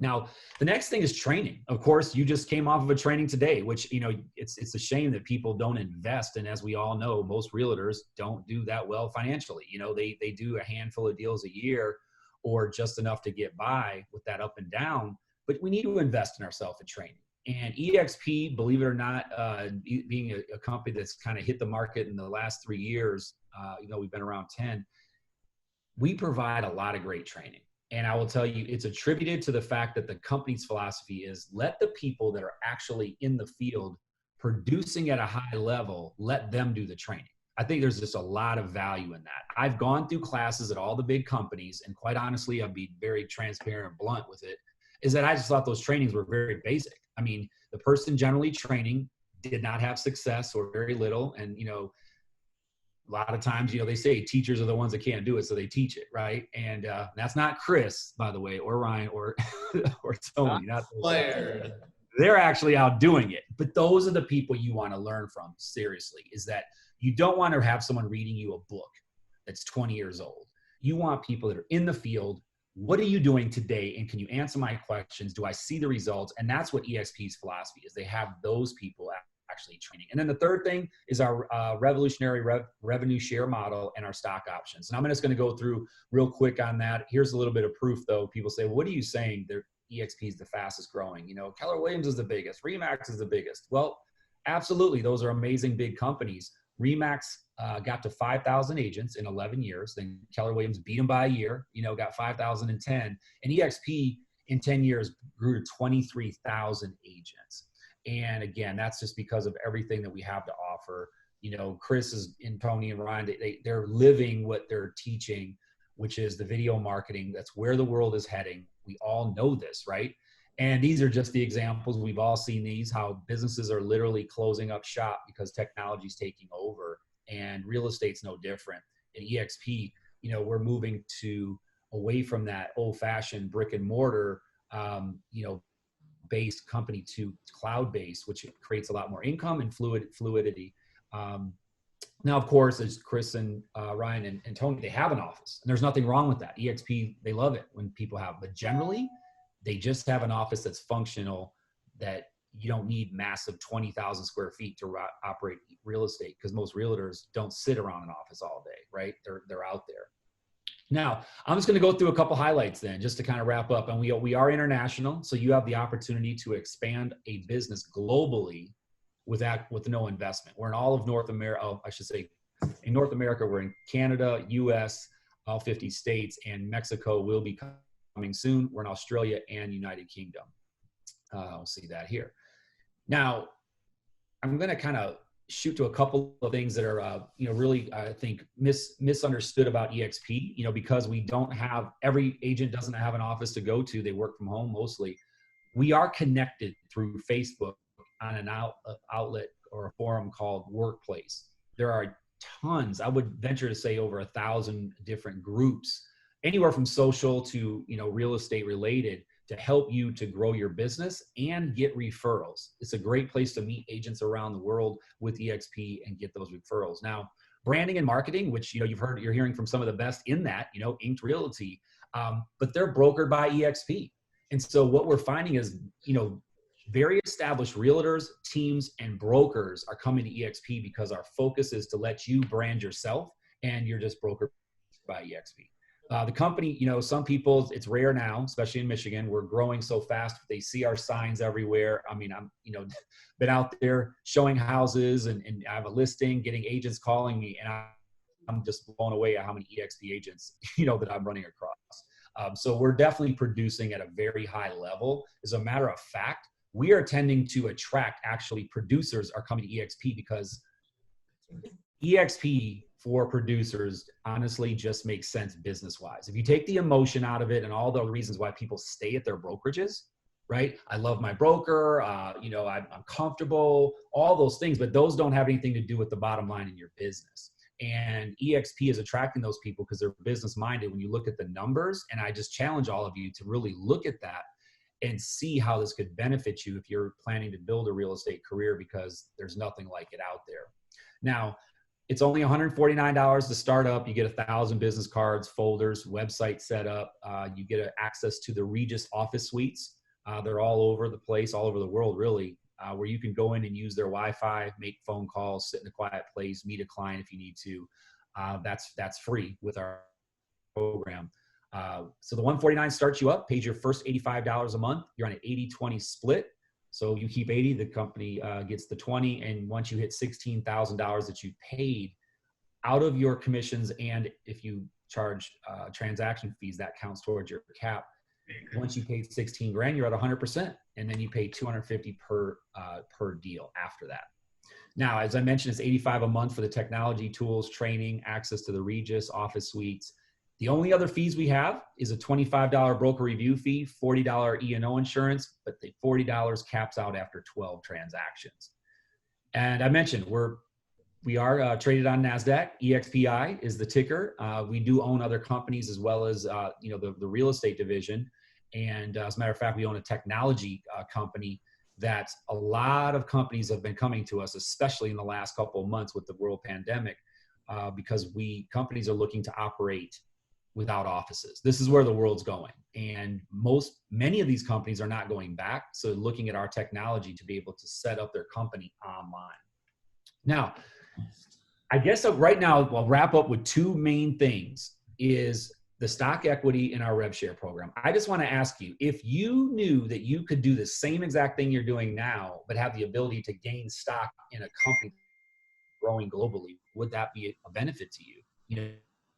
Now, the next thing is training. Of course, you just came off of a training today, which, it's a shame that people don't invest. And as we all know, most realtors don't do that well financially. They do a handful of deals a year, or just enough to get by with that up and down. But we need to invest in ourselves in training. And EXP, believe it or not, being a company that's kind of hit the market in the last 3 years, we've been around 10, we provide a lot of great training. And I will tell you, it's attributed to the fact that the company's philosophy is let the people that are actually in the field producing at a high level, let them do the training. I think there's just a lot of value in that. I've gone through classes at all the big companies, and quite honestly, I'll be very transparent and blunt with it, is that I just thought those trainings were very basic. The person generally training did not have success or very little. And, a lot of times, they say teachers are the ones that can't do it, so they teach it, right? And that's not Chris, by the way, or Ryan, or or Tony. They're actually out doing it. But those are the people you want to learn from, seriously, is that you don't want to have someone reading you a book that's 20 years old. You want people that are in the field. What are you doing today? And can you answer my questions? Do I see the results? And that's what EXP's philosophy is. They have those people actually training. And then the third thing is our revolutionary revenue share model and our stock options. And I'm just going to go through real quick on that. Here's a little bit of proof, though. People say, well, what are you saying? EXP is the fastest growing. Keller Williams is the biggest. RE/MAX is the biggest. Well, absolutely. Those are amazing big companies. RE/MAX got to 5,000 agents in 11 years. Then Keller Williams beat them by a year, got 5,010. And EXP in 10 years grew to 23,000 agents. And again, that's just because of everything that we have to offer. Chris and Tony and Ryan, they're living what they're teaching, which is the video marketing. That's where the world is heading. We all know this, right? And these are just the examples. We've all seen these, how businesses are literally closing up shop because technology is taking over, and real estate's no different. At EXP, we're moving away from that old-fashioned brick and mortar, based company to cloud-based, which creates a lot more income and fluidity. Now, of course, as Chris and Ryan and Tony, they have an office, and there's nothing wrong with that. EXP, they love it when people have, but generally, they just have an office that's functional, that you don't need massive 20,000 square feet to operate real estate, because most realtors don't sit around an office all day, right? They're out there. Now, I'm just going to go through a couple highlights then, just to kind of wrap up. And we are international, so you have the opportunity to expand a business globally with no investment. We're in all of North America. Oh, I should say, in North America, we're in Canada, U.S., all 50 states, and Mexico will be coming soon. We're in Australia and United Kingdom. We'll see that here. Now, I'm going to kind of shoot to a couple of things that are, really, I think, misunderstood about EXP, because we don't have, every agent doesn't have an office to go to. They work from home mostly. We are connected through Facebook on an outlet or a forum called Workplace. There are tons, I would venture to say over 1,000 different groups, anywhere from social to, real estate related, to help you to grow your business and get referrals. It's a great place to meet agents around the world with EXP and get those referrals. Now, branding and marketing, which, you know, you're hearing from some of the best in that, you know, Inked Realty, but they're brokered by EXP. And so what we're finding is, you know, very established realtors, teams, and brokers are coming to EXP because our focus is to let you brand yourself, and you're just brokered by EXP. The company, you know, some people, it's rare now, especially in Michigan, we're growing so fast. They see our signs everywhere. I mean, I'm, you know, been out there showing houses and I have a listing, getting agents calling me, and I'm just blown away at how many EXP agents, you know, that I'm running across. So we're definitely producing at a very high level. As a matter of fact, we are tending to attract, actually, producers are coming to EXP because EXP for producers honestly just makes sense business-wise. If you take the emotion out of it and all the reasons why people stay at their brokerages, right? I love my broker, you know, I'm comfortable, all those things, but those don't have anything to do with the bottom line in your business. And EXP is attracting those people because they're business-minded when you look at the numbers. And I just challenge all of you to really look at that and see how this could benefit you if you're planning to build a real estate career, because there's nothing like it out there. Now, it's only $149 to start up. You get 1,000 business cards, folders, website set up. You get access to the Regis office suites. They're all over the place, all over the world, really, where you can go in and use their Wi-Fi, make phone calls, sit in a quiet place, meet a client if you need to. That's free with our program. So the $149 starts you up, pays your first $85 a month. You're on an 80-20 split. So you keep 80, the company gets the 20. And once you hit $16,000 that you paid out of your commissions, and if you charge transaction fees, that counts towards your cap. Once you paid 16 grand, you're at 100%. And then you pay $250 per deal after that. Now, as I mentioned, it's $85 a month for the technology, tools, training, access to the Regis office suites. The only other fees we have is a $25 broker review fee, $40 E&O insurance, but the $40 caps out after 12 transactions. And I mentioned we are traded on NASDAQ. EXPI is the ticker. We do own other companies as well as you know, the real estate division. And as a matter of fact, we own a technology company that a lot of companies have been coming to us, especially in the last couple of months with the world pandemic, because companies are looking to operate without offices. This is where the world's going. And many of these companies are not going back. So looking at our technology to be able to set up their company online. Now, I guess right now I'll wrap up with two main things: is the stock equity in our rev share program. I just want to ask you, if you knew that you could do the same exact thing you're doing now, but have the ability to gain stock in a company growing globally, would that be a benefit to you? You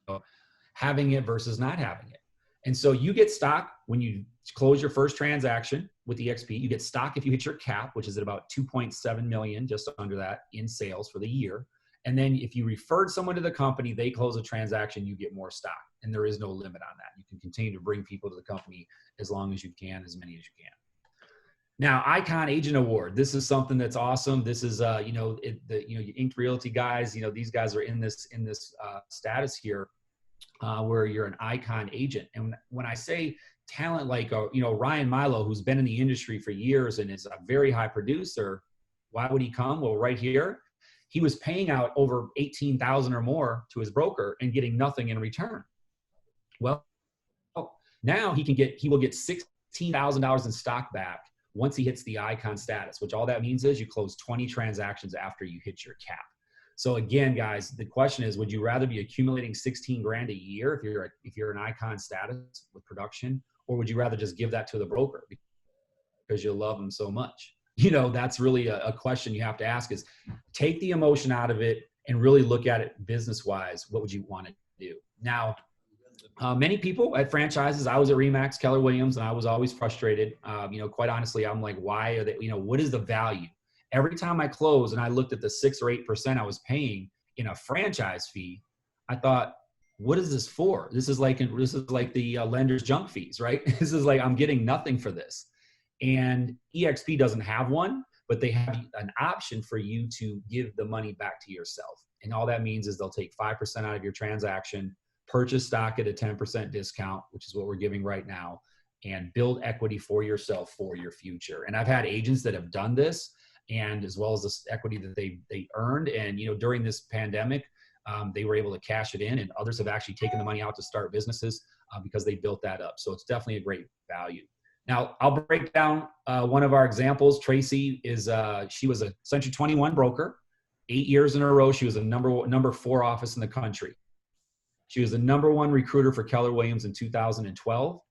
know, having it versus not having it. And so you get stock when you close your first transaction with EXP. You get stock if you hit your cap, which is at about 2.7 million, just under that, in sales for the year. And then if you referred someone to the company, they close a transaction, you get more stock. And there is no limit on that. You can continue to bring people to the company as long as you can, as many as you can. Now, Icon Agent Award. This is something that's awesome. This is, you know, you Inked Realty guys, you know, these guys are in this status here where you're an Icon agent. And when I say talent like, you know, Ryan Milo, who's been in the industry for years and is a very high producer, why would he come? Well, right here, he was paying out over $18,000 or more to his broker and getting nothing in return. Well, now he will get $16,000 in stock back once he hits the Icon status, which all that means is you close 20 transactions after you hit your cap. So again, guys, the question is, would you rather be accumulating 16 grand a year if you're an Icon status with production, or would you rather just give that to the broker because you love them so much? You know, that's really a question you have to ask, is take the emotion out of it and really look at it business-wise. What would you want to do? Now, many people at franchises, I was at RE/MAX, Keller Williams, and I was always frustrated. You know, quite honestly, I'm like, why are they, you know, what is the value? Every time I closed and I looked at the 6 or 8% I was paying in a franchise fee, I thought, what is this for? This is like the lender's junk fees, right? This is like, I'm getting nothing for this. And EXP doesn't have one, but they have an option for you to give the money back to yourself. And all that means is they'll take 5% out of your transaction, purchase stock at a 10% discount, which is what we're giving right now. and build equity for yourself for your future. And I've had agents that have done this, and as well as this equity that they earned. And, you know, during this pandemic, they were able to cash it in, and others have actually taken the money out to start businesses because they built that up. So it's definitely a great value. Now, I'll break down one of our examples. Tracy is, she was a Century 21 broker. 8 years in a row, she was a number 4 office in the country. She was the #1 recruiter for Keller Williams in 2012.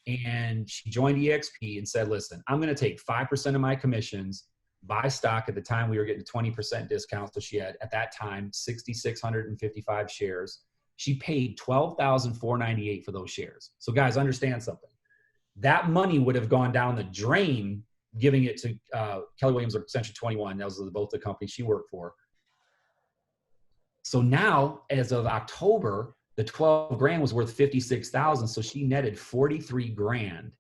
And she joined EXP and said, listen, I'm going to take 5% of my commissions, buy stock. At the time, we were getting 20% discount. So she had, at that time, 6,655 shares. She paid $12,498 for those shares. So guys, understand something. That money would have gone down the drain, giving it to Keller Williams or Century 21. Those are both the companies she worked for. So now, as of October, the 12 grand was worth 56,000. So she netted 43 grand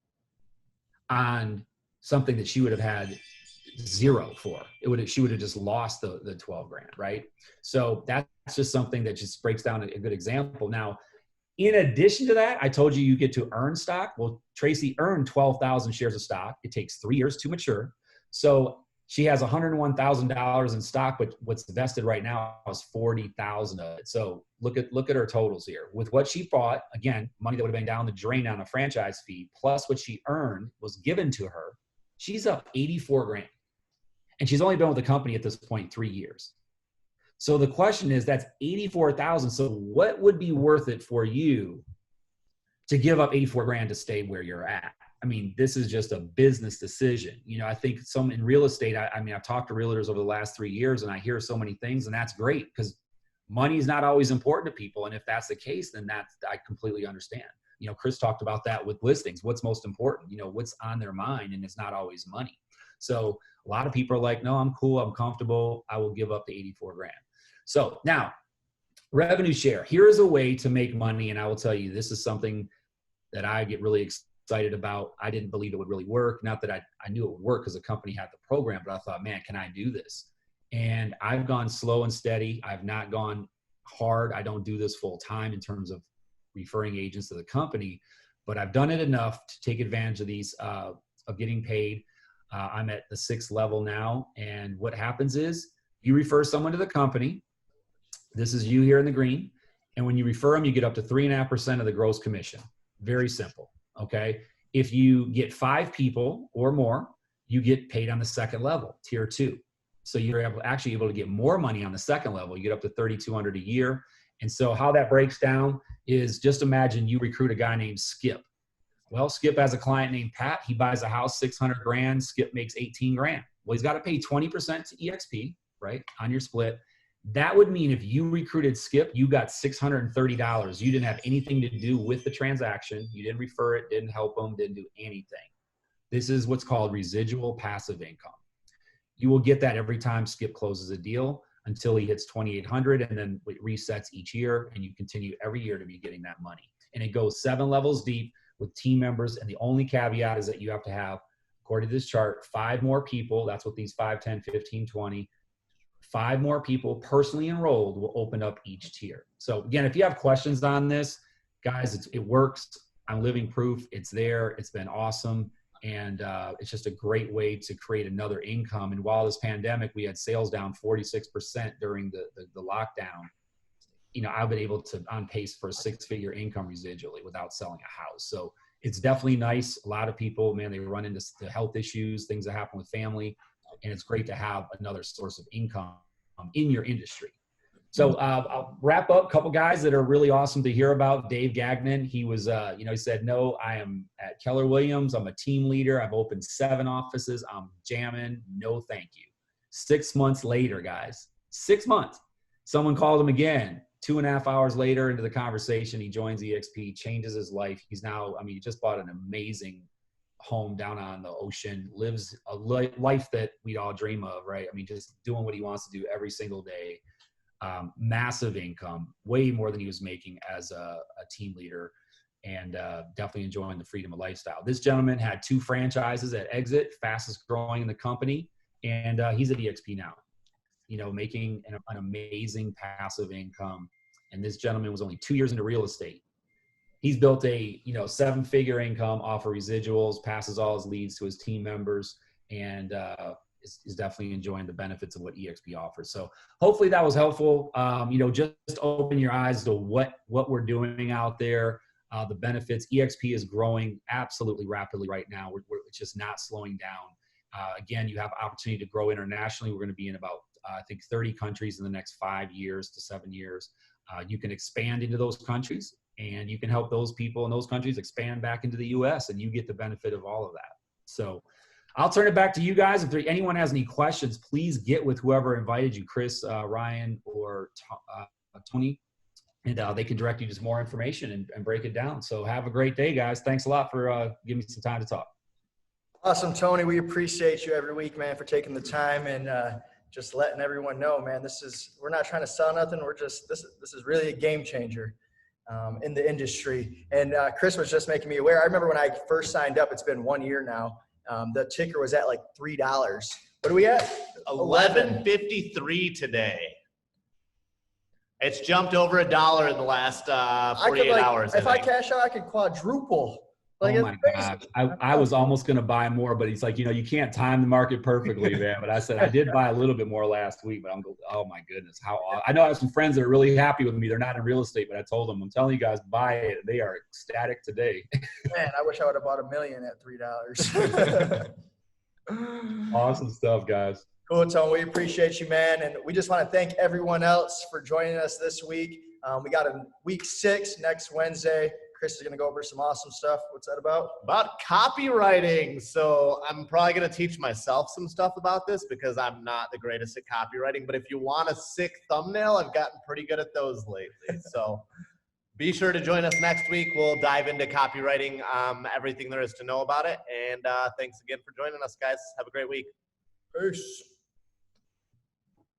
on something that she would have had zero for. She would have just lost the 12 grand, right? So that's just something that just breaks down a good example. Now, in addition to that, I told you you get to earn stock. Well, Tracy earned 12,000 shares of stock. It takes 3 years to mature. So she has $101,000 in stock, but what's vested right now is 40,000 of it. So look at her totals here. With what she bought, again, money that would have been down the drain on a franchise fee, plus what she earned was given to her, she's up 84 grand. And she's only been with the company at this point 3 years. So the question is, that's 84,000. So what would be worth it for you to give up 84 grand to stay where you're at? I mean, this is just a business decision. You know, I think some in real estate, I mean, I've talked to realtors over the last 3 years and I hear so many things, and that's great because money is not always important to people. And if that's the case, then I completely understand. You know, Chris talked about that with listings. What's most important? You know, what's on their mind, and it's not always money. So a lot of people are like, no, I'm cool. I'm comfortable. I will give up the 84 grand. So now, revenue share. Here is a way to make money. And I will tell you, this is something that I get really excited about. I didn't believe it would really work. Not that I knew it would work because the company had the program, but I thought, man, can I do this? And I've gone slow and steady. I've not gone hard. I don't do this full time in terms of referring agents to the company, but I've done it enough to take advantage of these, of getting paid. I'm at the 6th level now. And what happens is you refer someone to the company. This is you here in the green. And when you refer them, you get up to 3.5% of the gross commission. Very simple. Okay. If you get 5 people or more, you get paid on the 2nd level, tier 2. So you're actually able to get more money on the 2nd level. You get up to $3,200 a year. And so how that breaks down is, just imagine you recruit a guy named Skip. Well, Skip has a client named Pat. He buys a house, 600 grand. Skip makes 18 grand. Well, he's got to pay 20% to EXP, right, on your split. That would mean if you recruited Skip, you got $630. You didn't have anything to do with the transaction. You didn't refer it, didn't help them, didn't do anything. This is what's called residual passive income. You will get that every time Skip closes a deal until he hits 2,800, and then it resets each year, and you continue every year to be getting that money. And it goes 7 levels deep with team members, and the only caveat is that you have to have, according to this chart, 5 more people. That's what these 5, 10, 15, 20. 5 more people personally enrolled will open up each tier. So again, if you have questions on this, guys, it works. I'm living proof. It's there. It's been awesome. And it's just a great way to create another income. And while this pandemic, we had sales down 46% during the lockdown, you know, I've been able to on pace for a 6-figure income residually without selling a house. So it's definitely nice. A lot of people, man, they run into the health issues, things that happen with family. And it's great to have another source of income in your industry. So I'll wrap up. A couple guys that are really awesome to hear about. Dave Gagnon, he was, you know, he said, no, I am at Keller Williams. I'm a team leader. I've opened 7 offices. I'm jamming. No, thank you. 6 months later, guys, 6 months, someone called him again. 2.5 hours later into the conversation, he joins EXP, changes his life. He's now, I mean, he just bought an amazing home down on the ocean, lives a life that we'd all dream of, right? I mean, just doing what he wants to do every single day. Massive income, way more than he was making as a team leader, and definitely enjoying the freedom of lifestyle. This gentleman had 2 franchises at exit, fastest growing in the company, and he's at EXP now, you know, making an amazing passive income. And this gentleman was only 2 years into real estate. he's built a, 7-figure income off of residuals, passes all his leads to his team members, and is definitely enjoying the benefits of what EXP offers. So hopefully that was helpful. Just open your eyes to what we're doing out there. The benefits. EXP is growing absolutely rapidly right now. It's just not slowing down. Again, you have opportunity to grow internationally. We're going to be in about, I think, 30 countries in the next 5 years to 7 years. You can expand into those countries, and you can help those people in those countries expand back into the U.S., and you get the benefit of all of that. So I'll turn it back to you guys. If anyone has any questions, please get with whoever invited you, Chris, Ryan, or Tony, and they can direct you to some more information and break it down. So have a great day, guys. Thanks a lot for giving me some time to talk. Awesome, Tony. We appreciate you every week, man, for taking the time and just letting everyone know, man, we're not trying to sell nothing. This is really a game changer in the industry. And Chris was just making me aware. I remember when I first signed up, it's been 1 year now. The ticker was at like $3. What are we at? $11.53 today. It's jumped over $1 in the last 48 hours. If I cash out, I could quadruple. Like, oh my God. I was almost going to buy more, but he's like, you can't time the market perfectly, man. But I said, I did buy a little bit more last week, but oh my goodness. I know I have some friends that are really happy with me. They're not in real estate, but I told them, I'm telling you guys, buy it. They are ecstatic today. Man, I wish I would have bought $1 million at $3. Awesome stuff, guys. Cool, Tony. We appreciate you, man. And we just want to thank everyone else for joining us this week. We got a week 6 next Wednesday. Chris is going to go over some awesome stuff. What's that about? About copywriting. So I'm probably going to teach myself some stuff about this because I'm not the greatest at copywriting. But if you want a sick thumbnail, I've gotten pretty good at those lately. So be sure to join us next week. We'll dive into copywriting, everything there is to know about it. And thanks again for joining us, guys. Have a great week. Peace.